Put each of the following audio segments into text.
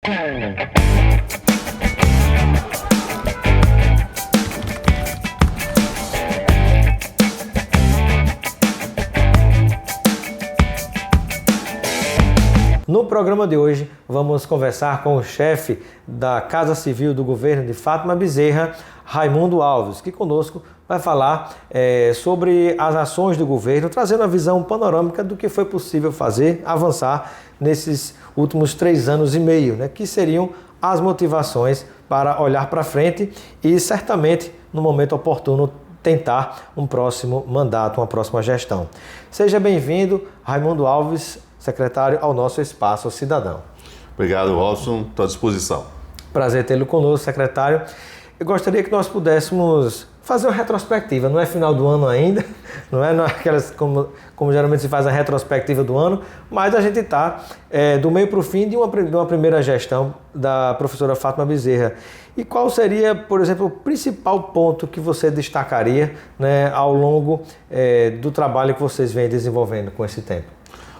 No programa de hoje, vamos conversar com o chefe da Casa Civil do Governo de Fátima Bezerra, Raimundo Alves, que conosco vai falar sobre as ações do governo, trazendo uma visão panorâmica do que foi possível fazer, avançar nesses últimos 3 anos e meio, né, que seriam as motivações para olhar para frente e certamente, no momento oportuno, tentar um próximo mandato, uma próxima gestão. Seja bem-vindo, Raimundo Alves, secretário, ao nosso Espaço Cidadão. Obrigado, Robson. Estou à disposição. Prazer tê-lo conosco, secretário. Eu gostaria que nós pudéssemos fazer uma retrospectiva. Não é final do ano ainda, não é aquelas como geralmente se faz a retrospectiva do ano, mas a gente está do meio para o fim de uma primeira gestão da professora Fátima Bezerra. E qual seria, por exemplo, o principal ponto que você destacaria, né, ao longo do trabalho que vocês vêm desenvolvendo com esse tempo?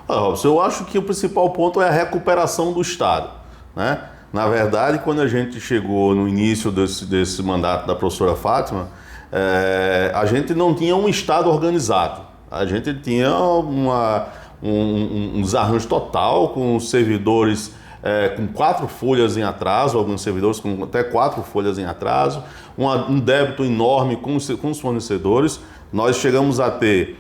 Robson, eu acho que o principal ponto é a recuperação do Estado, né? Na verdade, quando a gente chegou no início desse mandato da professora Fátima, a gente não tinha um Estado organizado. A gente tinha um desarranjo total, com os servidores com 4 folhas em atraso, alguns servidores com até 4 folhas em atraso, um débito enorme com os fornecedores. Nós chegamos a ter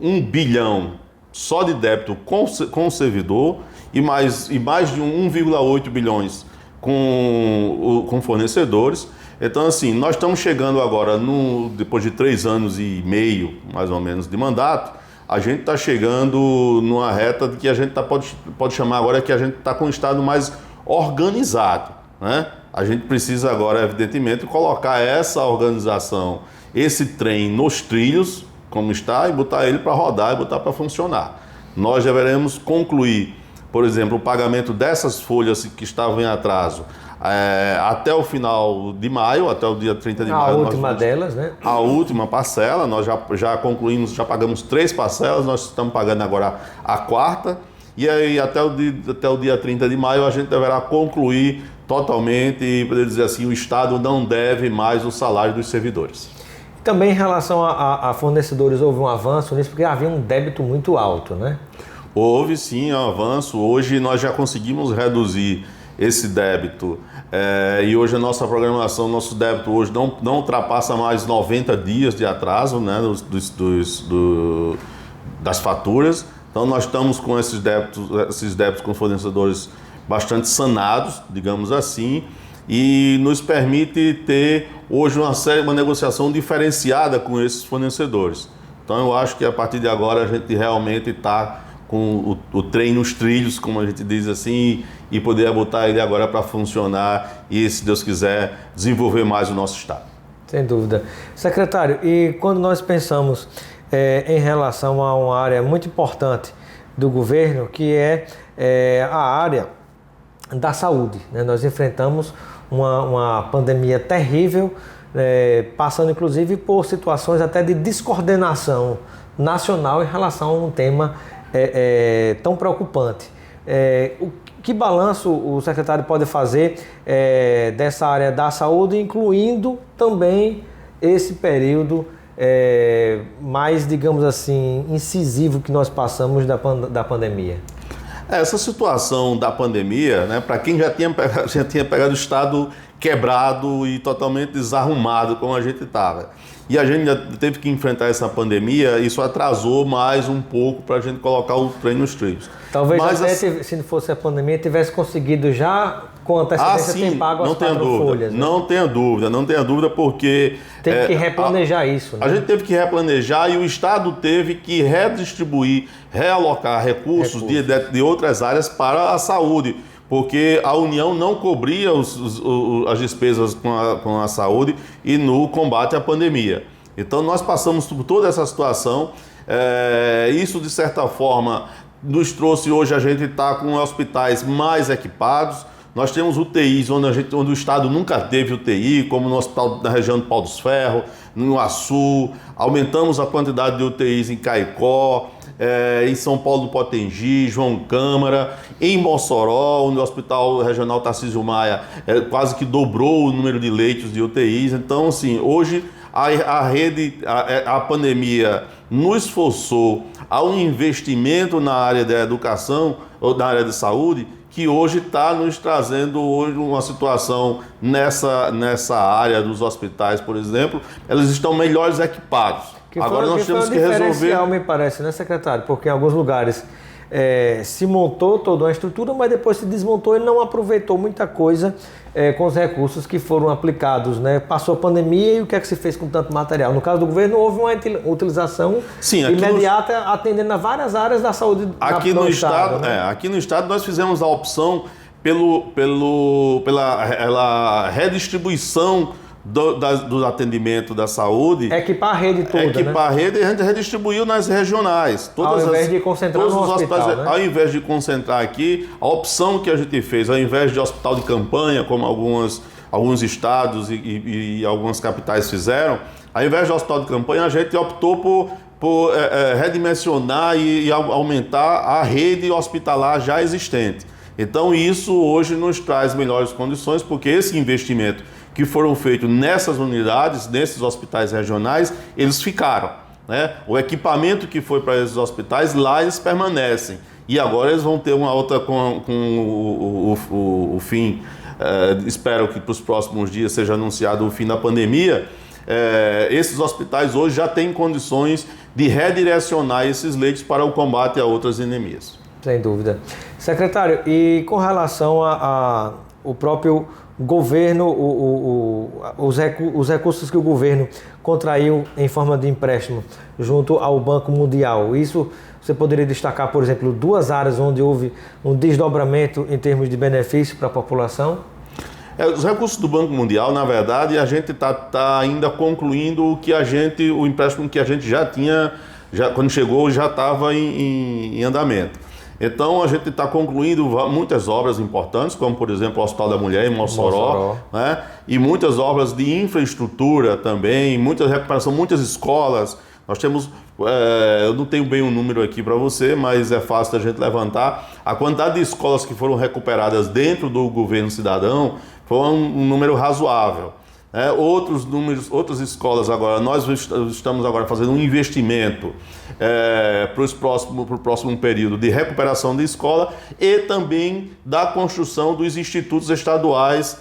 1 bilhão só de débito com o servidor e mais de 1,8 bilhões com fornecedores. Então, assim, nós estamos chegando agora, depois de 3 anos e meio, mais ou menos, de mandato, a gente está chegando numa reta de que a gente pode chamar agora que a gente está com um Estado mais organizado, né? A gente precisa agora, evidentemente, colocar essa organização, esse trem nos trilhos, como está, e botar ele para rodar e botar para funcionar. Nós deveremos concluir, por exemplo, o pagamento dessas folhas que estavam em atraso até o final de maio, até o dia 30 de maio. A última delas, né? A última parcela, nós já concluímos, já pagamos 3 parcelas, nós estamos pagando agora a 4ª, e aí até o dia 30 de maio a gente deverá concluir totalmente e poder dizer assim, o Estado não deve mais o salário dos servidores. Também em relação a fornecedores, houve um avanço nisso, porque havia um débito muito alto, né? Houve sim um avanço. Hoje nós já conseguimos reduzir esse débito e hoje a nossa programação, nosso débito hoje não ultrapassa mais 90 dias de atraso, né, das faturas. Então nós estamos com esses débitos com fornecedores bastante sanados, digamos assim, e nos permite ter hoje uma negociação diferenciada com esses fornecedores. Então eu acho que a partir de agora a gente realmente está com o trem nos trilhos, como a gente diz assim, e poder botar ele agora para funcionar e, se Deus quiser, desenvolver mais o nosso Estado. Sem dúvida. Secretário, e quando nós pensamos em relação a uma área muito importante do governo, que é a área da saúde, né? Nós enfrentamos uma pandemia terrível, passando inclusive por situações até de descoordenação nacional em relação a um tema tão preocupante. Que balanço o secretário pode fazer dessa área da saúde, incluindo também esse período mais, digamos assim, incisivo que nós passamos da pandemia? Essa situação da pandemia, né, para quem já tinha pegado o Estado quebrado e totalmente desarrumado como a gente estava, e a gente já teve que enfrentar essa pandemia, isso atrasou mais um pouco para a gente colocar o trem nos trilhos. Talvez até se não fosse a pandemia, tivesse conseguido já com antecedência ter pago as 4 folhas. Né? Não tenha dúvida, porque... Teve que replanejar isso. Né? A gente teve que replanejar e o Estado teve que redistribuir, realocar recursos de outras áreas para a saúde, porque a União não cobria as despesas com a saúde e no combate à pandemia. Então nós passamos por toda essa situação, isso de certa forma nos trouxe, hoje a gente está com hospitais mais equipados. Nós temos UTIs onde o Estado nunca teve UTI, como no hospital da região do Pau dos Ferros, no Açu, aumentamos a quantidade de UTIs em Caicó, em São Paulo do Potengi, João Câmara, em Mossoró, no Hospital Regional Tarcísio Maia, quase que dobrou o número de leitos de UTIs. Então, assim, hoje a pandemia nos forçou a um investimento na área da educação ou na área de saúde, que hoje está nos trazendo hoje uma situação nessa área dos hospitais, por exemplo, eles estão melhores equipados. Agora nós temos que resolver. Me parece, né, secretário? Porque em alguns lugares se montou toda uma estrutura, mas depois se desmontou e não aproveitou muita coisa com os recursos que foram aplicados, né? Passou a pandemia e o que é que se fez com tanto material? No caso do governo, houve uma utilização imediata, atendendo a várias áreas da saúde aqui no estado. Né? Aqui no estado nós fizemos a opção pela redistribuição do atendimento da saúde. Equipar a rede toda, a rede, e a gente redistribuiu nas regionais. Ao invés de concentrar no hospital, né? Ao invés de concentrar aqui, a opção que a gente fez, ao invés de hospital de campanha, como alguns estados e algumas capitais fizeram, ao invés de hospital de campanha, a gente optou por redimensionar e aumentar a rede hospitalar já existente. Então isso hoje nos traz melhores condições, porque esse investimento que foram feitos nessas unidades, nesses hospitais regionais, eles ficaram, né? O equipamento que foi para esses hospitais, lá eles permanecem. E agora eles vão ter uma outra com o fim, espero que para os próximos dias seja anunciado o fim da pandemia. Esses hospitais hoje já têm condições de redirecionar esses leitos para o combate a outras endemias. Sem dúvida. Secretário, e com relação ao próprio governo, os recursos que o governo contraiu em forma de empréstimo junto ao Banco Mundial, isso você poderia destacar, por exemplo, 2 áreas onde houve um desdobramento em termos de benefício para a população? Os recursos do Banco Mundial, na verdade, a gente está ainda concluindo o empréstimo que a gente já tinha, quando chegou já estava em andamento. Então a gente está concluindo muitas obras importantes, como por exemplo o Hospital da Mulher em Mossoró. Né? E muitas obras de infraestrutura também, muita recuperação, muitas escolas. Nós temos, eu não tenho bem um número aqui para você, mas é fácil da gente levantar. A quantidade de escolas que foram recuperadas dentro do governo cidadão foi um número razoável. Outras escolas agora, nós estamos agora fazendo um investimento para o próximo período de recuperação de escola e também da construção dos institutos estaduais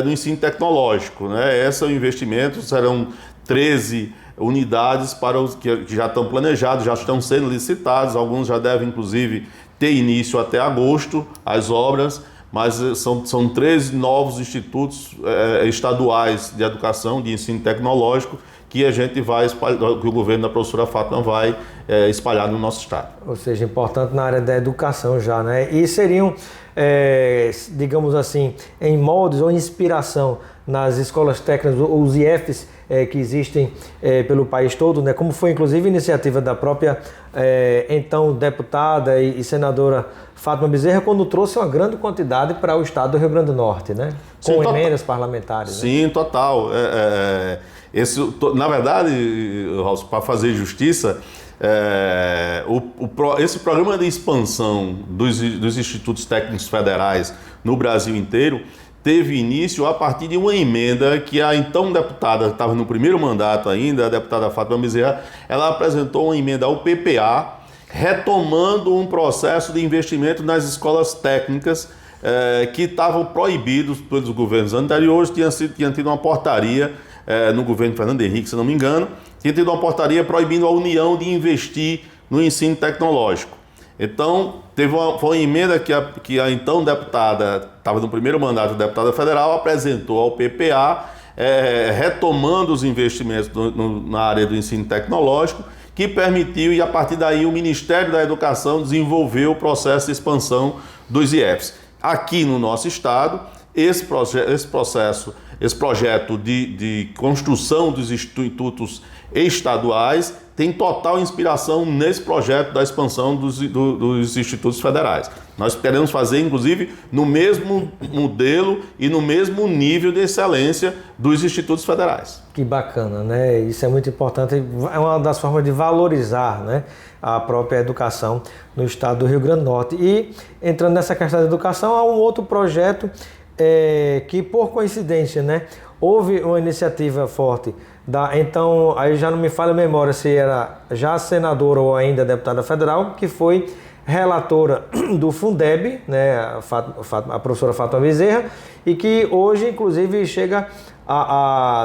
do ensino tecnológico. Né? Esse é o investimento, serão 13 unidades para os que já estão planejados, já estão sendo licitados, alguns já devem inclusive ter início até agosto, as obras. Mas são 13 novos institutos estaduais de educação, de ensino tecnológico, que a gente vai espalhar, que o governo da professora Fátima vai espalhar no nosso estado. Ou seja, importante na área da educação já, né? E seriam, digamos assim, em moldes ou inspiração nas escolas técnicas, os IFs que existem pelo país todo, né? Como foi inclusive iniciativa da própria então deputada e senadora Fátima Bezerra, quando trouxe uma grande quantidade para o estado do Rio Grande do Norte, né? Com emendas parlamentares. Sim, né? Total. Na verdade, para fazer justiça, esse programa de expansão dos institutos técnicos federais no Brasil inteiro teve início a partir de uma emenda que a então deputada, que estava no primeiro mandato ainda, a deputada Fátima Bezerra, ela apresentou uma emenda ao PPA, retomando um processo de investimento nas escolas técnicas que estavam proibidos pelos governos anteriores. Tinha tido uma portaria no governo Fernando Henrique, se não me engano, tinha tido uma portaria proibindo a União de investir no ensino tecnológico. Então, foi uma emenda que a então deputada, estava no primeiro mandato, a deputada federal, apresentou ao PPA, retomando os investimentos na área do ensino tecnológico, que permitiu, e a partir daí o Ministério da Educação desenvolveu o processo de expansão dos IEFs. Aqui no nosso estado, esse projeto de construção dos institutos estaduais tem total inspiração nesse projeto da expansão dos institutos federais. Nós queremos fazer, inclusive, no mesmo modelo e no mesmo nível de excelência dos institutos federais. Que bacana, né? Isso é muito importante, é uma das formas de valorizar, né, a própria educação no estado do Rio Grande do Norte. E entrando nessa questão da educação, há um outro projeto que, por coincidência, né, houve uma iniciativa forte então, aí já não me falha a memória se era já senadora ou ainda deputada federal, que foi relatora do Fundeb, né, a professora Fátima Bezerra, e que hoje, inclusive, chega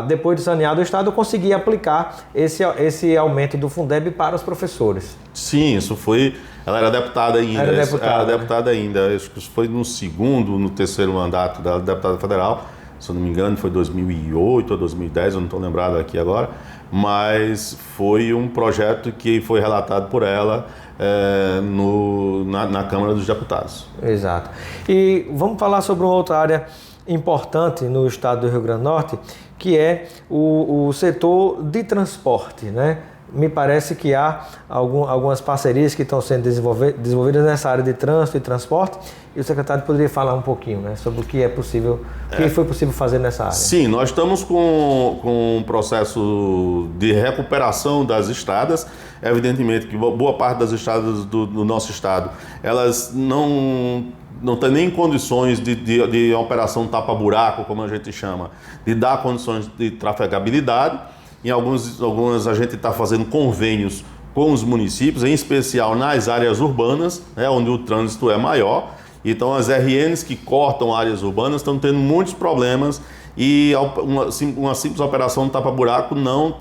depois de saneado o Estado, conseguir aplicar esse aumento do Fundeb para os professores. Sim, isso foi... Ela era deputada ainda. Era deputada ainda. Acho que isso foi no terceiro mandato da deputada federal. Se eu não me engano, foi 2008 ou 2010, eu não estou lembrado aqui agora, mas foi um projeto que foi relatado por ela na Câmara dos Deputados. Exato. E vamos falar sobre uma outra área importante no estado do Rio Grande do Norte, que é o setor de transporte, né? Me parece que há algumas parcerias que estão sendo desenvolvidas nessa área de trânsito e transporte, e o secretário poderia falar um pouquinho, né, sobre o que foi possível fazer nessa área. Sim, nós estamos com um processo de recuperação das estradas. Evidentemente que boa parte das estradas do nosso estado, elas não tem nem condições de operação tapa-buraco, como a gente chama, de dar condições de trafegabilidade. Em algumas a gente está fazendo convênios com os municípios, em especial nas áreas urbanas, né, onde o trânsito é maior. Então as RNs que cortam áreas urbanas estão tendo muitos problemas e uma simples operação de tapa-buraco não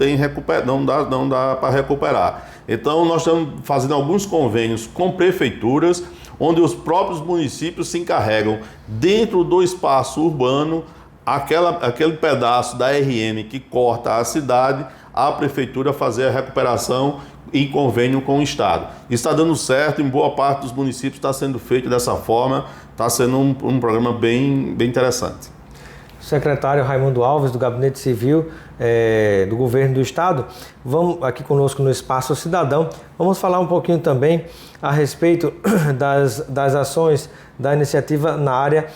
dá para recuperar. Então nós estamos fazendo alguns convênios com prefeituras, onde os próprios municípios se encarregam dentro do espaço urbano, aquele pedaço da RN que corta a cidade, a prefeitura fazer a recuperação em convênio com o Estado. Está dando certo, em boa parte dos municípios está sendo feito dessa forma, está sendo um programa bem interessante. Secretário Raimundo Alves, do Gabinete Civil do Governo do Estado, vamos aqui conosco no Espaço Cidadão, vamos falar um pouquinho também a respeito das ações da iniciativa na área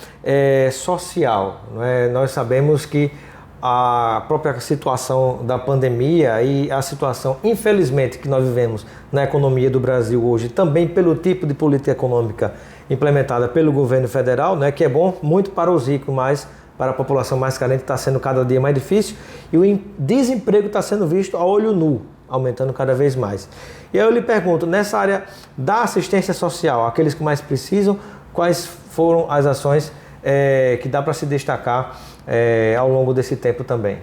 social. Né? Nós sabemos que a própria situação da pandemia e a situação, infelizmente, que nós vivemos na economia do Brasil hoje, também pelo tipo de política econômica implementada pelo governo federal, né, que é bom muito para os ricos, mas para a população mais carente está sendo cada dia mais difícil, e o desemprego está sendo visto a olho nu, aumentando cada vez mais. E aí eu lhe pergunto, nessa área da assistência social, aqueles que mais precisam, quais foram as ações que dá para se destacar ao longo desse tempo também?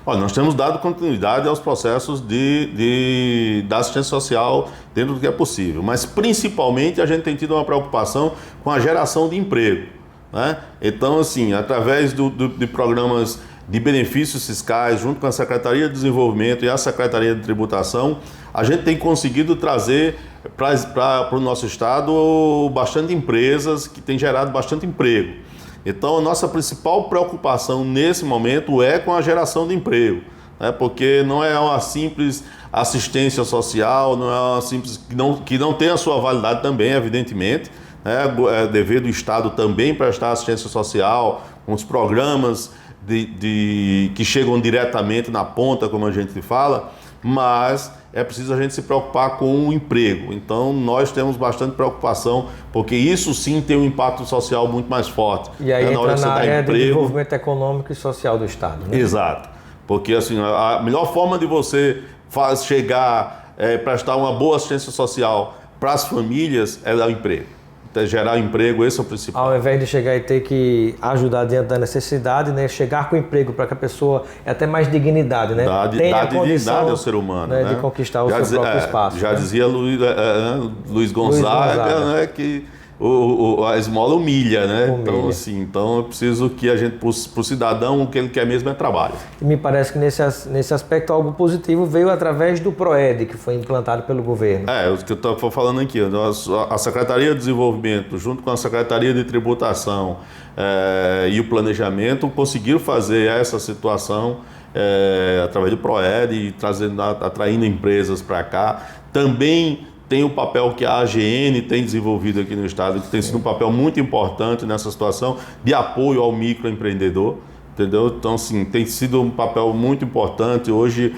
Olha, nós temos dado continuidade aos processos da assistência social dentro do que é possível, mas principalmente a gente tem tido uma preocupação com a geração de emprego, né? Então, assim, através de programas de benefícios fiscais, junto com a Secretaria de Desenvolvimento e a Secretaria de Tributação, a gente tem conseguido trazer para o nosso estado bastante empresas que têm gerado bastante emprego. Então, a nossa principal preocupação nesse momento é com a geração de emprego, né? Porque não é uma simples assistência social, não é uma simples que não tem a sua validade também, evidentemente, né? É dever do Estado também prestar assistência social, com os programas que chegam diretamente na ponta, como a gente fala, mas é preciso a gente se preocupar com o emprego. Então, nós temos bastante preocupação, porque isso sim tem um impacto social muito mais forte. E aí entra na área de desenvolvimento econômico e social do Estado, né? Exato. Porque assim, a melhor forma de você prestar uma boa assistência social para as famílias é dar emprego. Gerar emprego, esse é o principal. Ao invés de chegar e ter que ajudar diante da necessidade, né, chegar com emprego para que a pessoa até mais dignidade, né, tenha a condição, dignidade ao ser humano, né, de conquistar o seu próprio espaço. Já dizia Luiz Gonzaga, né, que a esmola humilha, né? Então, assim, então é preciso que a gente, para o cidadão, o que ele quer mesmo é trabalho. E me parece que nesse aspecto algo positivo veio através do PROED, que foi implantado pelo governo. O que eu estou falando aqui, a Secretaria de Desenvolvimento, junto com a Secretaria de Tributação e o Planejamento, conseguiram fazer essa situação através do PROED, atraindo empresas para cá. Também tem o papel que a AGN tem desenvolvido aqui no estado, que tem sido um papel muito importante nessa situação de apoio ao microempreendedor. Entendeu? Então, assim, tem sido um papel muito importante. Hoje,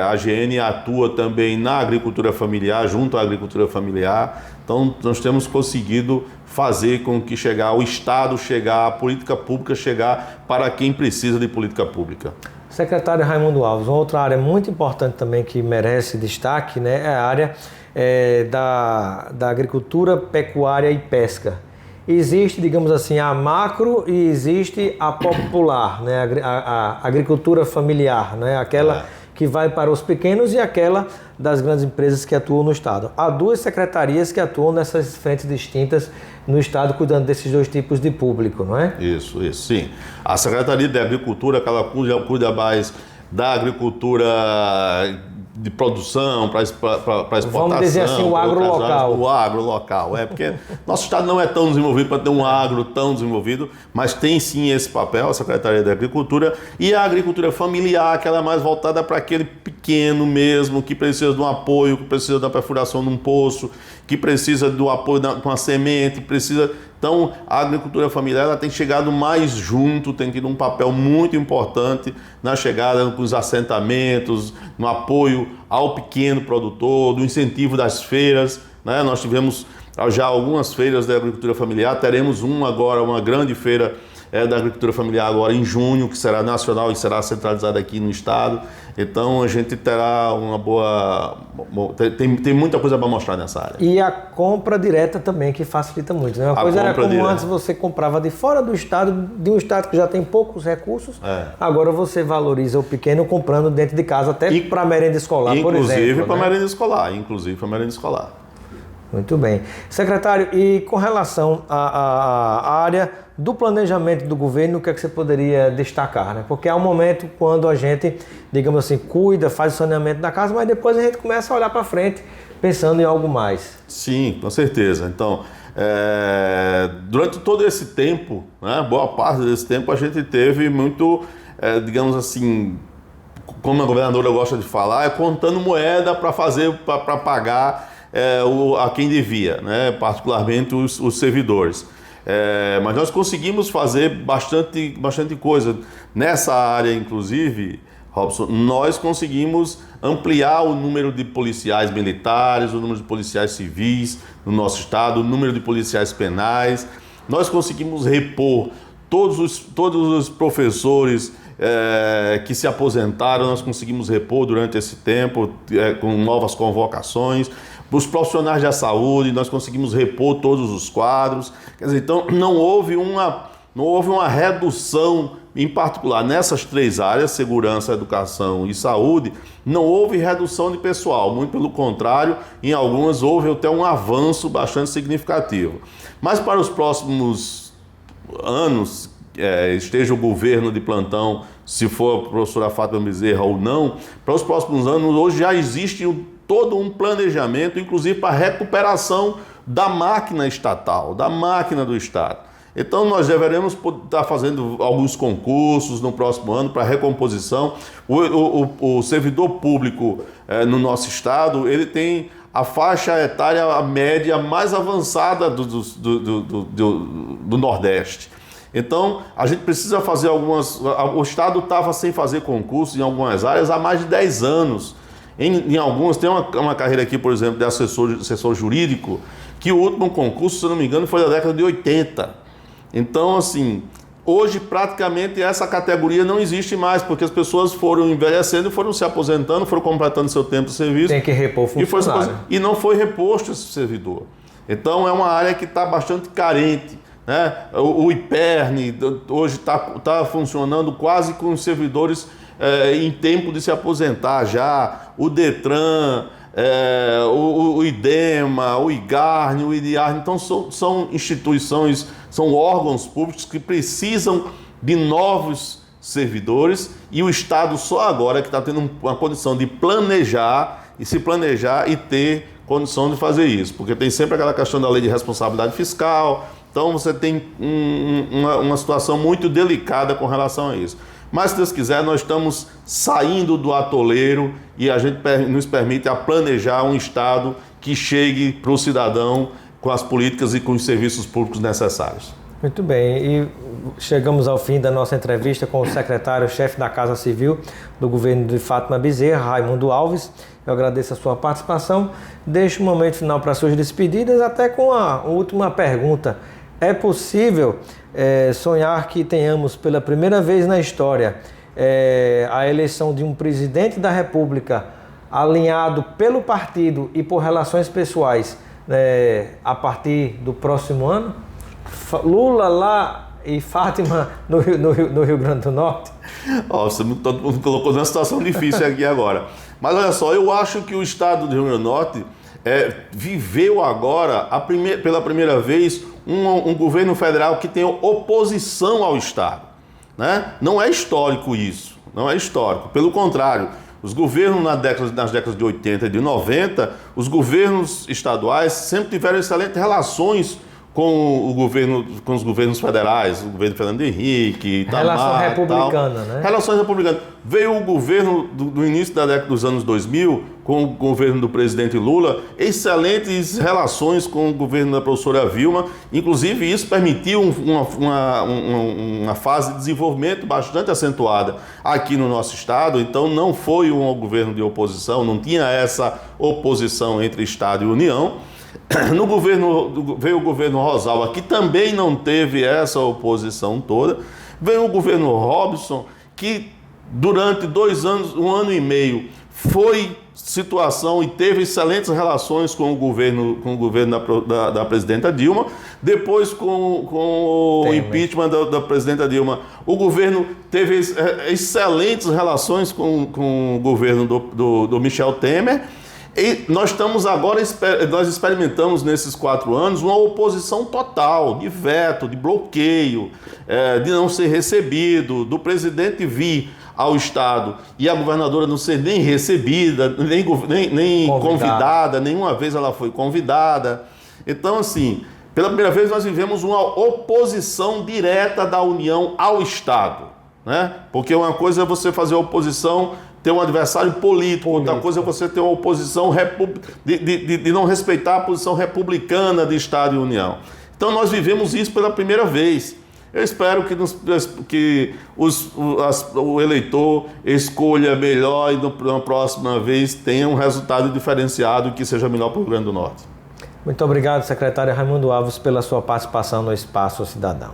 a AGN atua também na agricultura familiar, junto à agricultura familiar. Então, nós temos conseguido fazer com que o Estado chegar, a política pública chegar para quem precisa de política pública. Secretário Raimundo Alves, uma outra área muito importante também que merece destaque, né, é a área da agricultura, pecuária e pesca. Existe, digamos assim, a macro e existe a popular, né? A agricultura familiar, né? Aquela que vai para os pequenos e aquela das grandes empresas que atuam no estado. Há duas secretarias que atuam nessas frentes distintas no estado, cuidando desses dois tipos de público, não é? Isso, sim. A Secretaria de Agricultura, que ela cuida mais da agricultura de produção, para exportação. Vamos dizer assim, o agro local. O agro local, porque nosso estado não é tão desenvolvido para ter um agro tão desenvolvido, mas tem sim esse papel, a Secretaria da Agricultura, e a agricultura familiar, que ela é mais voltada para aquele pequeno mesmo, que precisa de um apoio, que precisa da perfuração de um poço, que precisa do apoio com a semente, precisa... Então, a agricultura familiar ela tem chegado mais junto, tem tido um papel muito importante na chegada com os assentamentos, no apoio ao pequeno produtor, do incentivo das feiras, né? Nós tivemos já algumas feiras da agricultura familiar, teremos uma grande feira da agricultura familiar agora em junho, que será nacional e será centralizada aqui no estado. Então a gente terá uma boa... Tem muita coisa para mostrar nessa área. E a compra direta também, que facilita muito, né? Uma coisa era como direta. Antes você comprava de fora do estado, de um estado que já tem poucos recursos, agora você valoriza o pequeno comprando dentro de casa, até para merenda escolar, por exemplo. Inclusive para merenda escolar. Muito bem. Secretário, e com relação à área do planejamento do governo, o que é que você poderia destacar, né? Porque há um momento quando a gente, digamos assim, cuida, faz o saneamento da casa, mas depois a gente começa a olhar para frente, pensando em algo mais. Sim, com certeza. Então, durante todo esse tempo, né, boa parte desse tempo, a gente teve muito, digamos assim, como a governadora gosta de falar, contando moeda para pagar a quem devia, né? Particularmente os servidores. Mas nós conseguimos fazer bastante coisa. Nessa área, inclusive, Robson, nós conseguimos ampliar o número de policiais militares, o número de policiais civis no nosso estado, o número de policiais penais. Nós conseguimos repor todos os professores que se aposentaram, nós conseguimos repor durante esse tempo com novas convocações. Os profissionais da saúde, nós conseguimos repor todos os quadros. Quer dizer, então não houve uma redução, em particular nessas três áreas, segurança, educação e saúde, não houve redução de pessoal, muito pelo contrário, em algumas houve até um avanço bastante significativo. Mas para os próximos anos, esteja o governo de plantão, se for a professora Fátima Bezerra ou não, para os próximos anos, hoje já existe todo um planejamento, inclusive para a recuperação da máquina estatal, da máquina do Estado. Então nós deveremos estar fazendo alguns concursos no próximo ano para recomposição. O servidor público no nosso estado, ele tem a faixa etária média mais avançada do Nordeste. Então, a gente precisa fazer o Estado estava sem fazer concursos em algumas áreas há mais de 10 anos. Em algumas, tem uma carreira aqui, por exemplo, de assessor jurídico, que o último concurso, se não me engano, foi da década de 80. Então, assim, hoje praticamente essa categoria não existe mais, porque as pessoas foram envelhecendo, foram se aposentando, foram completando seu tempo de serviço. Tem que repor o funcionário. E não foi reposto esse servidor. Então, é uma área que está bastante carente. Né? O IPERN hoje está funcionando quase com os servidores em tempo de se aposentar já. O DETRAN, o IDEMA, o IGARN, o IDIARN. Então são instituições, são órgãos públicos que precisam de novos servidores, e o Estado só agora que está tendo uma condição de planejar e ter condição de fazer isso, porque tem sempre aquela questão da lei de responsabilidade fiscal. Então você tem uma situação muito delicada com relação a isso. Mas, se Deus quiser, nós estamos saindo do atoleiro e a gente nos permite a planejar um Estado que chegue para o cidadão com as políticas e com os serviços públicos necessários. Muito bem, e chegamos ao fim da nossa entrevista com o secretário-chefe da Casa Civil do governo de Fátima Bezerra, Raimundo Alves. Eu agradeço a sua participação. Deixo o momento final para suas despedidas, até com a última pergunta. É possível sonhar que tenhamos pela primeira vez na história a eleição de um presidente da República alinhado pelo partido e por relações pessoais a partir do próximo ano? Lula lá e Fátima no Rio Grande do Norte? Você me colocou numa situação difícil aqui agora. Mas olha só, eu acho que o estado do Rio Grande do Norte viveu agora, pela primeira vez, um governo federal que tem oposição ao Estado. Né? Não é histórico isso, não é histórico. Pelo contrário, os governos nas décadas de 80 e de 90, os governos estaduais sempre tiveram excelentes relações com os governos federais, o governo Fernando Henrique, Itamar, relação republicana, né? Relações republicanas. Veio o governo do início da década dos anos 2000, com o governo do presidente Lula, excelentes relações com o governo da professora Vilma, inclusive isso permitiu uma fase de desenvolvimento bastante acentuada aqui no nosso estado, então não foi um governo de oposição, não tinha essa oposição entre Estado e União. No governo, veio o governo Rosalva, que também não teve essa oposição toda. Veio o governo Robson, que durante 2 anos, 1 ano e meio, foi situação e teve excelentes relações com o governo da presidenta Dilma. Depois, com o impeachment da presidenta Dilma, o governo teve excelentes relações com o governo do Michel Temer. E nós experimentamos nesses 4 anos uma oposição total, de veto, de bloqueio, de não ser recebido, do presidente vir ao Estado e a governadora não ser nem recebida, nem convidada, nenhuma vez ela foi convidada. Então, assim, pela primeira vez nós vivemos uma oposição direta da União ao Estado, né? Porque uma coisa é você fazer oposição, ter um adversário político, outra coisa é você ter uma oposição de não respeitar a posição republicana de Estado e União. Então nós vivemos isso pela primeira vez. Eu espero que o eleitor escolha melhor e na próxima vez tenha um resultado diferenciado que seja melhor para o Rio Grande do Norte. Muito obrigado, secretário Raimundo Alves, pela sua participação no Espaço Cidadão.